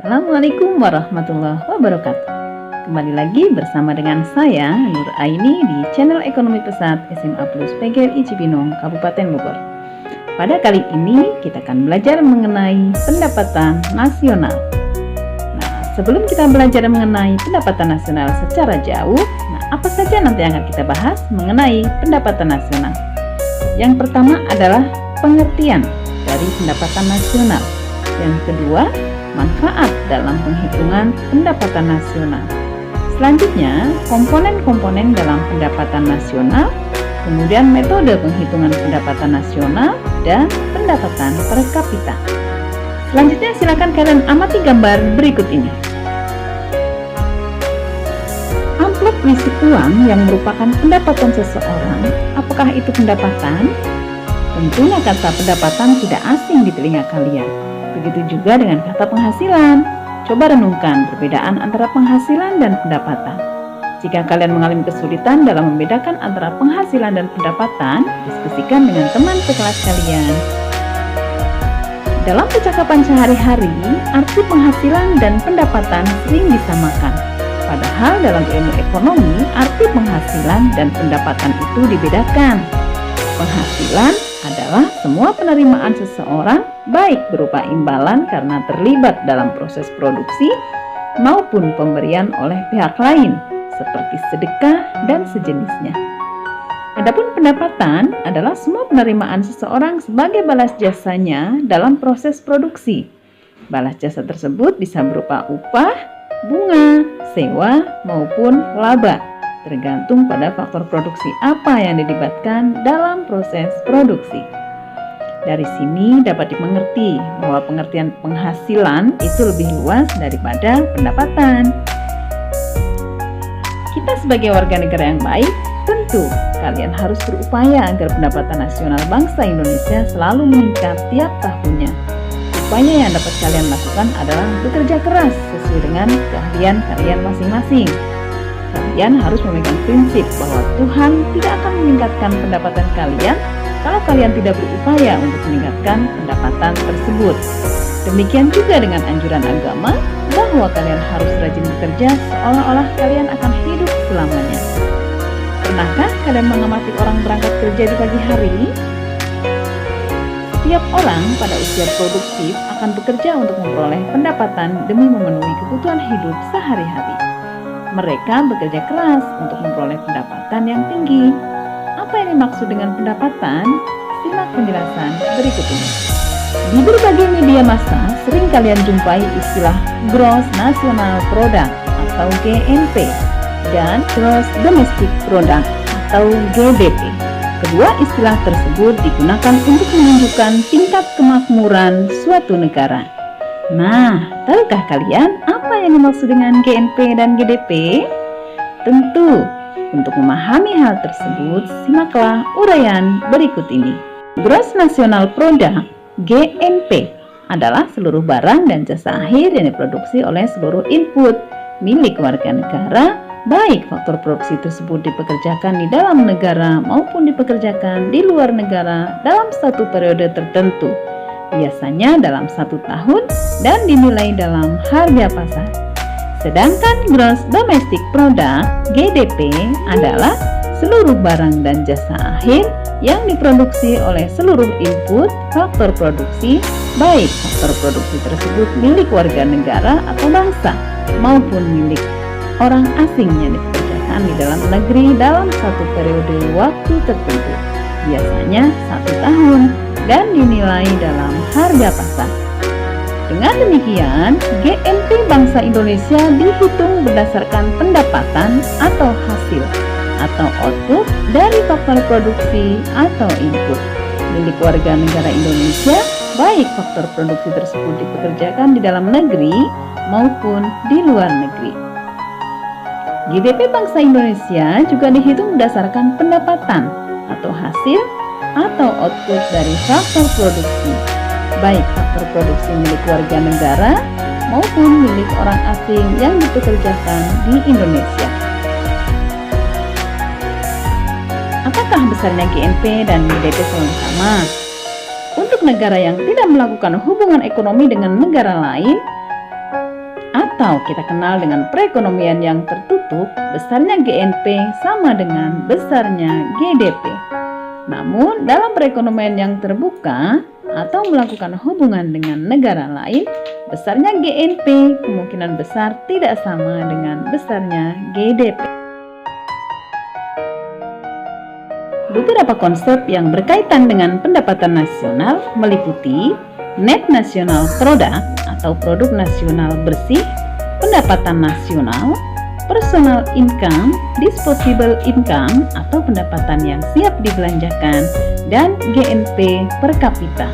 Assalamualaikum warahmatullahi wabarakatuh. Kembali lagi bersama dengan saya Nur Aini di channel Ekonomi Pesat SMA Plus PGRI Cibinong, Kabupaten Bogor. Pada kali ini kita akan belajar mengenai pendapatan nasional. Nah, sebelum kita belajar mengenai pendapatan nasional secara jauh, apa saja nanti yang akan kita bahas mengenai pendapatan nasional? Yang pertama adalah pengertian dari pendapatan nasional. Yang kedua, manfaat dalam penghitungan pendapatan nasional. Selanjutnya, komponen-komponen dalam pendapatan nasional, kemudian metode penghitungan pendapatan nasional, dan pendapatan per kapita. Selanjutnya, silakan kalian amati gambar berikut ini. Amplop berisi uang yang merupakan pendapatan seseorang, apakah itu pendapatan? Tentunya kata pendapatan tidak asing di telinga kalian. Begitu juga dengan kata penghasilan. Coba renungkan perbedaan antara penghasilan dan pendapatan. Jika kalian mengalami kesulitan dalam membedakan antara penghasilan dan pendapatan, diskusikan dengan teman sekelas kalian. Dalam percakapan sehari-hari, arti penghasilan dan pendapatan sering disamakan. Padahal dalam ilmu ekonomi, arti penghasilan dan pendapatan itu dibedakan. Penghasilan adalah semua penerimaan seseorang, baik berupa imbalan karena terlibat dalam proses produksi maupun pemberian oleh pihak lain seperti sedekah dan sejenisnya. Adapun pendapatan adalah semua penerimaan seseorang sebagai balas jasanya dalam proses produksi. Balas jasa tersebut bisa berupa upah, bunga, sewa maupun laba, tergantung pada faktor produksi apa yang dilibatkan dalam proses produksi. Dari sini dapat dimengerti bahwa pengertian penghasilan itu lebih luas daripada pendapatan. Kita sebagai warga negara yang baik, tentu kalian harus berupaya agar pendapatan nasional bangsa Indonesia selalu meningkat tiap tahunnya. Upaya yang dapat kalian lakukan adalah bekerja keras sesuai dengan keahlian kalian masing-masing. Kalian harus memegang prinsip bahwa Tuhan tidak akan meningkatkan pendapatan kalian kalau kalian tidak berupaya untuk meningkatkan pendapatan tersebut. Demikian juga dengan anjuran agama bahwa kalian harus rajin bekerja seolah-olah kalian akan hidup selamanya. Pernahkah kalian mengamati orang berangkat kerja di pagi hari? Setiap orang pada usia produktif akan bekerja untuk memperoleh pendapatan demi memenuhi kebutuhan hidup sehari-hari. Mereka bekerja keras untuk memperoleh pendapatan yang tinggi. Apa yang dimaksud dengan pendapatan? Simak penjelasan berikut ini. Di berbagai media massa sering kalian jumpai istilah Gross National Product atau GNP dan Gross Domestic Product atau GDP. Kedua istilah tersebut digunakan untuk menunjukkan tingkat kemakmuran suatu negara. Nah, tahukah kalian apa yang dimaksud dengan GNP dan GDP? Tentu, untuk memahami hal tersebut, simaklah uraian berikut ini. Gross National Product (GNP) adalah seluruh barang dan jasa akhir yang diproduksi oleh seluruh input milik warga negara, baik faktor produksi tersebut dipekerjakan di dalam negara maupun dipekerjakan di luar negara dalam satu periode tertentu, biasanya dalam 1 tahun dan dinilai dalam harga pasar. Sedangkan Gross Domestic Product (GDP) adalah seluruh barang dan jasa akhir yang diproduksi oleh seluruh input faktor produksi, baik faktor produksi tersebut milik warga negara atau bangsa maupun milik orang asing yang dipekerjakan di dalam negeri dalam satu periode waktu tertentu, biasanya 1 tahun dan dinilai dalam harga pasar. Dengan demikian, GNP bangsa Indonesia dihitung berdasarkan pendapatan atau hasil atau output dari faktor produksi atau input milik warga negara Indonesia, baik faktor produksi tersebut dipekerjakan di dalam negeri maupun di luar negeri. GDP bangsa Indonesia juga dihitung berdasarkan pendapatan atau hasil atau output dari faktor produksi, baik faktor produksi milik warga negara maupun milik orang asing yang dipekerjakan di Indonesia. Apakah besarnya GNP dan GDP selalu sama? Untuk negara yang tidak melakukan hubungan ekonomi dengan negara lain, atau kita kenal dengan perekonomian yang tertutup, besarnya GNP sama dengan besarnya GDP. Namun, dalam perekonomian yang terbuka atau melakukan hubungan dengan negara lain, besarnya GNP kemungkinan besar tidak sama dengan besarnya GDP. Beberapa konsep yang berkaitan dengan pendapatan nasional meliputi net national product atau produk nasional bersih, pendapatan nasional, personal income, disposable income atau pendapatan yang siap dibelanjakan, dan GNP per kapita.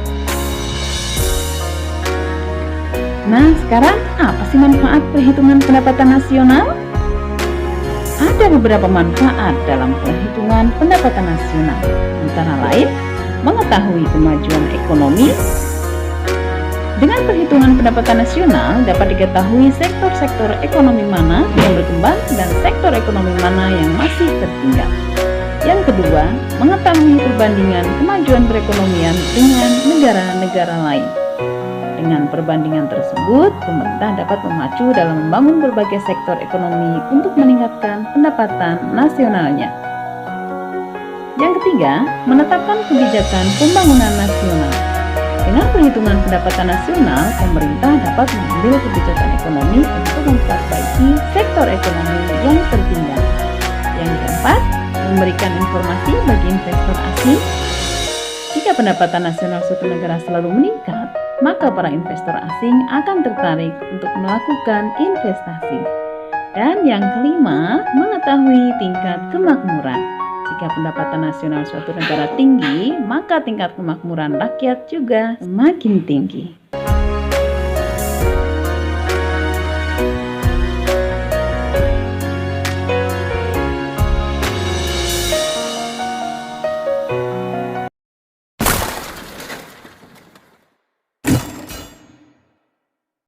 Nah, sekarang apa sih manfaat perhitungan pendapatan nasional? Ada beberapa manfaat dalam perhitungan pendapatan nasional, antara lain mengetahui kemajuan ekonomi. Dengan perhitungan pendapatan nasional dapat diketahui sektor-sektor ekonomi mana yang berkembang dan sektor ekonomi mana yang masih tertinggal. Yang kedua, mengetahui perbandingan kemajuan perekonomian dengan negara-negara lain. Dengan perbandingan tersebut, pemerintah dapat memacu dalam membangun berbagai sektor ekonomi untuk meningkatkan pendapatan nasionalnya. Yang ketiga, menetapkan kebijakan pembangunan nasional. Dengan perhitungan pendapatan nasional, pemerintah dapat mengambil kebijakan ekonomi untuk memperbaiki sektor ekonomi yang tertinggal. Yang keempat, memberikan informasi bagi investor asing. Jika pendapatan nasional suatu negara selalu meningkat, maka para investor asing akan tertarik untuk melakukan investasi. Dan yang kelima, mengetahui tingkat kemakmuran. Jika pendapatan nasional suatu negara tinggi, maka tingkat kemakmuran rakyat juga semakin tinggi.